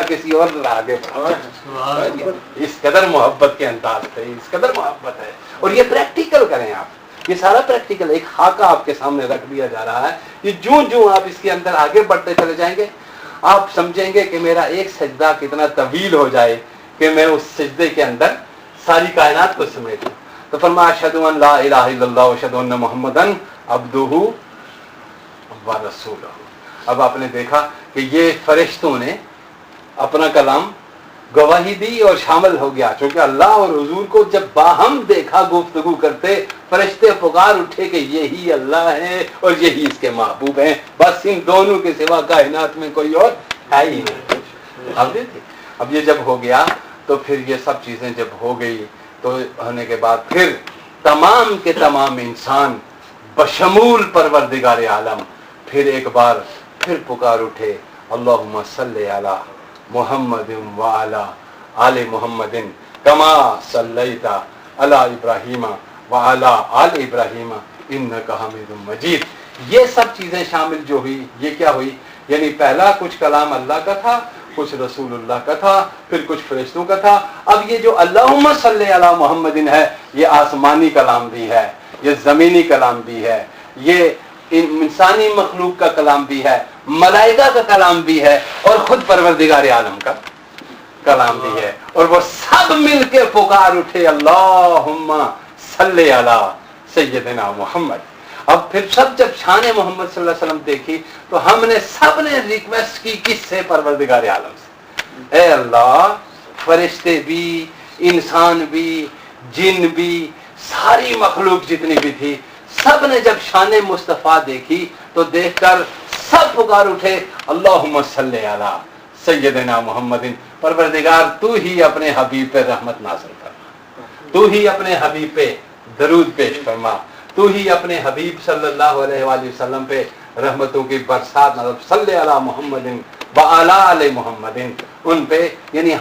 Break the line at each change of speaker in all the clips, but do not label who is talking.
کسی اور آگے بڑھا. اس قدر محبت کے انداز تھے, اس قدر محبت ہے. اور یہ پریکٹیکل کریں آپ, یہ سارا پریکٹیکل ایک خاکہ آپ کے سامنے رکھ دیا جا رہا ہے. یہ جوں آپ اس کے اندر آگے بڑھتے چلے جائیں گے آپ سمجھیں گے کہ میرا ایک سجدہ کتنا طویل ہو جائے کہ میں اس سجدے کے اندر ساری کائنات کو سمیٹ لوں. تو فرمایا اشہد ان لا الہ الا اللہ واشہد ان محمدن عبدہ ورسولہ. اب آپ نے دیکھا کہ یہ فرشتوں نے اپنا کلام گواہی دی اور شامل ہو گیا, چونکہ اللہ اور حضور کو جب باہم دیکھا گفتگو کرتے, فرشتے پکار اٹھے کہ یہی اللہ ہے اور یہی اس کے محبوب ہیں, بس ان دونوں کے سوا کائنات میں کوئی اور ہے ہی نہیں. اب یہ جب ہو گیا تو پھر یہ سب چیزیں جب ہو گئی تو ہونے کے بعد پھر تمام کے تمام انسان بشمول پروردگار عالم پھر ایک بار پھر پکار اٹھے, اللہم صلی علی محمد وعلی آل محمد کما صلیت علی ابراہیم وعلی آل ابراہیم انک حمید مجید. یہ سب چیزیں شامل جو ہوئی, یہ کیا ہوئی, یعنی پہلا کچھ کلام اللہ کا تھا, کچھ رسول اللہ کا تھا, پھر کچھ فرشتوں کا تھا. اب یہ جو اللہم صلی علی محمد ہے, یہ آسمانی کلام بھی ہے, یہ زمینی کلام بھی ہے, یہ انسانی مخلوق کا کلام بھی ہے, ملائکہ کا کلام بھی ہے, اور خود پروردگار عالم کا کلام بھی ہے. اور وہ سب مل کے پکار اٹھے اللہم صلی علی سیدنا محمد. اب پھر سب جب شان محمد صلی اللہ علیہ وسلم دیکھی تو ہم نے سب نے ریکویسٹ کی کس سے, پروردگار عالم سے, اے اللہ فرشتے بھی, انسان بھی, جن بھی, ساری مخلوق جتنی بھی تھی, سب نے جب شان مصطفیٰ دیکھی تو دیکھ کر سب پکار اٹھے اللہم صلی علی سیدنا محمد. پروردگار تو ہی اپنے حبیب پہ رحمت نازل فرما, تو ہی اپنے حبیب پہ درود پیش فرما, تو ہی اپنے حبیب صلی اللہ علیہ وآلہ وسلم پہ رحمتوں کی برسات نازل. صلی علی محمد وعلی آل محمد, ان پہ یعنی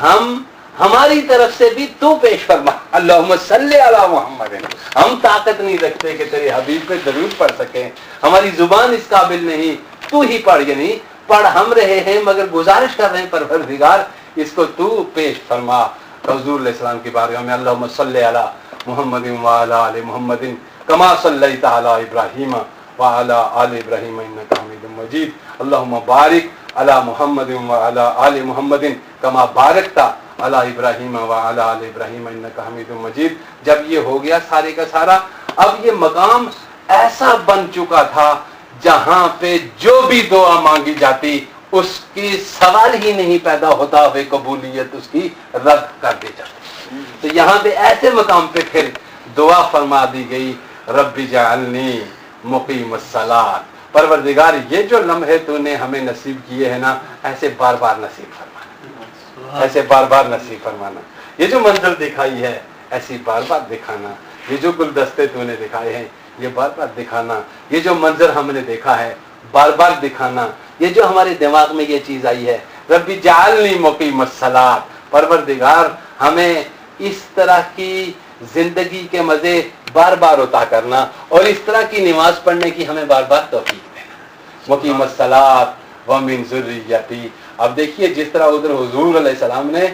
ہماری طرف سے بھی تو پیش فرما اللہم صلی علی محمد. ہم طاقت نہیں رکھتے کہ تیرے حبیب پہ درود پڑھ سکیں, ہماری زبان اس قابل نہیں, تو ہی پڑھ, یعنی پڑھ ہم رہے ہیں مگر گزارش کر رہے ہیں پروردگار اس کو تو پیش فرما. حضور علیہ السلام کی بارگاہ میں اللہم صلی علی محمد وعلی آل محمد کما صلیت علی ابراہیم وعلی آل ابراہیم انک حمید مجید. اللہم بارک علی محمد وعلی آل محمد کما بارکت علی ابراہیم وعلی آل ابراہیم انک حمید مجید. جب یہ ہو گیا سارے کا سارا, اب یہ مقام ایسا بن چکا تھا جہاں پہ جو بھی دعا مانگی جاتی اس کی سوال ہی نہیں پیدا ہوتا, وہ قبولیت اس کی رد کر دی جاتی. تو یہاں پہ ایسے مقام پہ پھر دعا فرما دی گئی, رب جعلنی مقیم الصلاۃ. پروردگار یہ جو لمحے تو نے ہمیں نصیب کیے ہیں نا, ایسے بار بار نصیب فرمانا, ایسے بار بار نصیب فرمانا. یہ جو منظر دکھائی ہے ایسی بار بار دکھانا, یہ جو گلدستے تو نے دکھائے ہیں یہ بار بار دکھانا, یہ جو منظر ہم نے دیکھا ہے بار بار دکھانا, یہ جو ہمارے دماغ میں یہ چیز آئی ہے رب جعلنی مقیم الصلاۃ. پروردگار ہمیں اس طرح کی زندگی کے مزے بار بار عطا کرنا اور اس طرح کی نماز پڑھنے کی ہمیں بار بار توفیق دینا. مقیم الصلاۃ ومن ذریتی. اب دیکھیے جس طرح ادھر حضور علیہ السلام نے,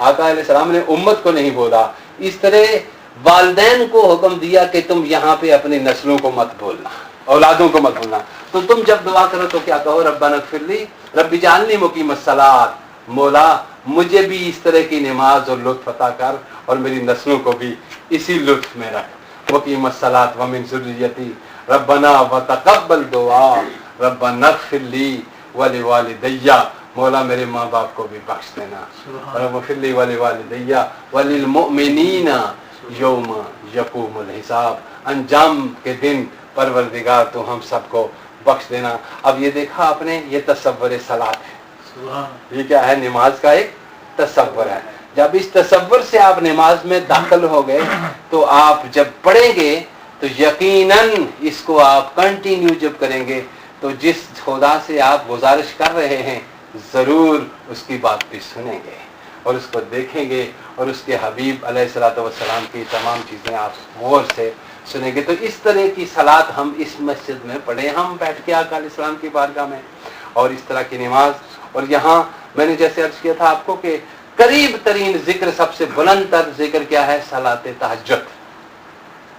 آقا علیہ السلام نے امت کو نہیں بولا, اس طرح والدین کو حکم دیا کہ تم یہاں پہ اپنی نسلوں کو مت بھولنا, اولادوں کو مت بھولنا. تو تم جب دعا کرو تو کیا کہو, ربنا اغفر لی رب جعلنی مقیم الصلاۃ, مولا مجھے بھی اس طرح کی نماز اور لطف عطا کر اور میری نسلوں کو بھی اسی لطف میں رکھ. مقیم الصلاۃ ومن ذریتی ربنا وتقبل دعا ربنا اغفر لی ولوالدی. مولا میرے ماں باپ کو بھی بخش دینا, رب اغفر لی ولوالدی وللمؤمنین یوم یقوم الحساب. انجام کے دن پروردگار تو ہم سب کو بخش دینا. اب یہ دیکھا آپ نے, یہ تصور صلاۃ ہے, یہ کیا ہے, نماز کا ایک تصور ہے. جب اس تصور سے آپ نماز میں داخل ہو گئے تو آپ جب پڑھیں گے تو یقیناً اس کو آپ کنٹینیو جب کریں گے تو جس خدا سے آپ گزارش کر رہے ہیں ضرور اس کی بات بھی سنیں گے اور اس کو دیکھیں گے اور اس کے حبیب علیہ الصلوۃ والسلام کی تمام چیزیں آپ غور سے سنیں گے. تو اس طرح کی صلاۃ ہم اس مسجد میں پڑھیں, ہم بیٹھ کے آقا علیہ السلام کی بارگاہ میں, اور اس طرح کی نماز اور یہاں میں نے جیسے عرض کیا تھا آپ کو کہ قریب ترین ذکر، سب سے بلند تر ذکر کیا ہے؟ صلاۃ تہجد،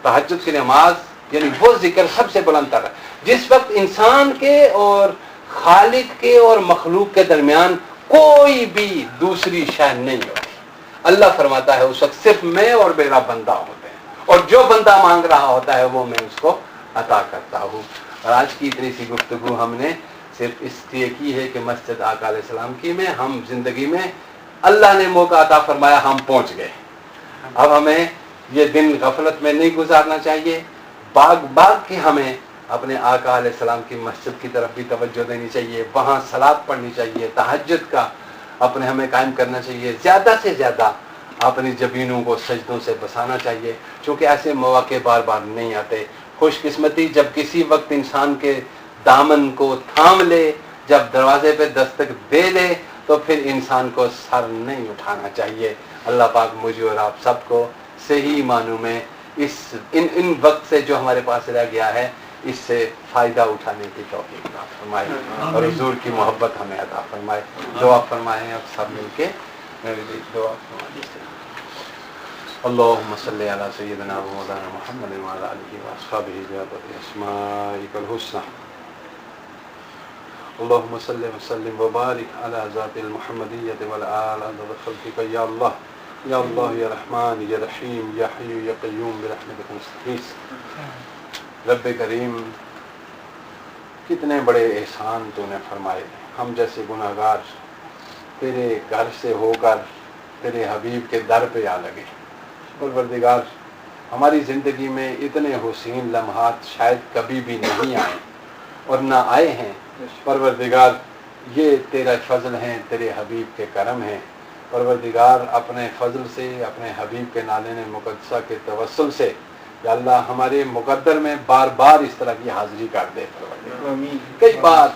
تہجد کی نماز، یعنی وہ ذکر سب سے بلند تر ہے جس وقت انسان کے اور خالق کے اور مخلوق کے درمیان کوئی بھی دوسری شے نہیں ہوتی۔ اللہ فرماتا ہے اس وقت صرف میں اور میرا بندہ ہوتے ہیں، اور جو بندہ مانگ رہا ہوتا ہے وہ میں اس کو عطا کرتا ہوں۔ اور آج کی اتنی سی گفتگو ہم نے صرف اس لیے کی ہے کہ مسجد آقا علیہ السلام کی میں ہم زندگی میں اللہ نے موقع عطا فرمایا، ہم پہنچ گئے۔ اب ہمیں یہ دن غفلت میں نہیں گزارنا چاہیے، باغ کی ہمیں اپنے آقا علیہ السلام کی مسجد کی طرف بھی توجہ دینی چاہیے، وہاں صلاۃ پڑھنی چاہیے، تہجد کا اپنے ہمیں قائم کرنا چاہیے، زیادہ سے زیادہ اپنی جبینوں کو سجدوں سے بسانا چاہیے، چونکہ ایسے مواقع بار بار نہیں آتے۔ خوش قسمتی جب کسی وقت انسان کے دامن کو تھام لے، جب دروازے پہ دستک دے دے، تو پھر انسان کو سر نہیں اٹھانا چاہیے۔ اللہ پاک مجھے اور آپ سب کو صحیح معنوں میں ان وقت سے جو ہمارے پاس رہ گیا ہے اس سے فائدہ اٹھانے کی توفیق عطا فرمائے، اور حضور کی محبت ہمیں عطا فرمائے۔ دعا فرمائیں اب سب مل کے، میرے لیے دعا فرمائیں۔ اللهم صل على سيدنا ومولانا محمد وعلى آله وأصحابه بعدد أسمائك الحسنى۔ اللهم صل وسلم وبارك على ذات المحمدية والآل عدد خلقك يا الله یا اللہ یا رحمان یا رحیم یا حی یا قیوم برحمتک نستغیث۔ رب کریم، کتنے بڑے احسان تو نے فرمائے، ہم جیسے گناہگار تیرے گھر سے ہو کر تیرے حبیب کے در پہ آ لگے۔ پروردگار، ہماری زندگی میں اتنے حسین لمحات شاید کبھی بھی نہیں آئے اور نہ آئے ہیں۔ پروردگار، یہ تیرا فضل ہیں، تیرے حبیب کے کرم ہیں۔ پروردگار، اپنے فضل سے، اپنے حبیب کے نالین مقدسہ کے توسل سے یا اللہ ہمارے مقدر میں بار بار اس طرح کی حاضری کر دے۔ کئی بار،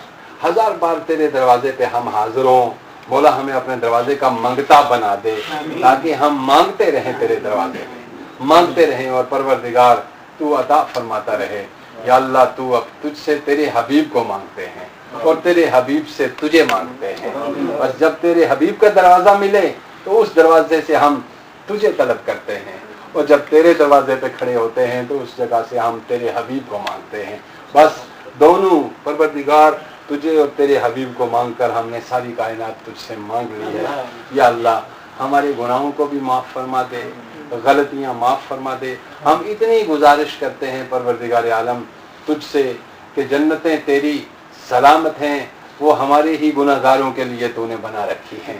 ہزار بار تیرے دروازے پہ ہم حاضر ہوں، مولا ہمیں اپنے دروازے کا منگتا بنا دے تاکہ ہم مانگتے رہیں تیرے دروازے پہ، مانگتے رہیں، اور پروردگار تو عطا فرماتا رہے۔ یا اللہ، تو اب تجھ سے تیرے حبیب کو مانگتے ہیں اور تیرے حبیب سے تجھے مانگتے ہیں، اور جب تیرے حبیب کا دروازہ ملے تو اس دروازے سے ہم تجھے طلب کرتے ہیں، اور جب تیرے دروازے پہ کھڑے ہوتے ہیں تو اس جگہ سے ہم تیرے حبیب کو مانگتے ہیں۔ بس دونوں پروردگار، تجھے اور تیرے حبیب کو مانگ کر ہم نے ساری کائنات تجھ سے مانگ لی ہے۔ یا اللہ، ہمارے گناہوں کو بھی معاف فرما دے، غلطیاں معاف فرما دے۔ ہم اتنی گزارش کرتے ہیں پروردگار عالم تجھ سے کہ جنتیں تیری سلامت ہیں، وہ ہمارے ہی گناہگاروں کے لیے تو نے بنا رکھی ہیں۔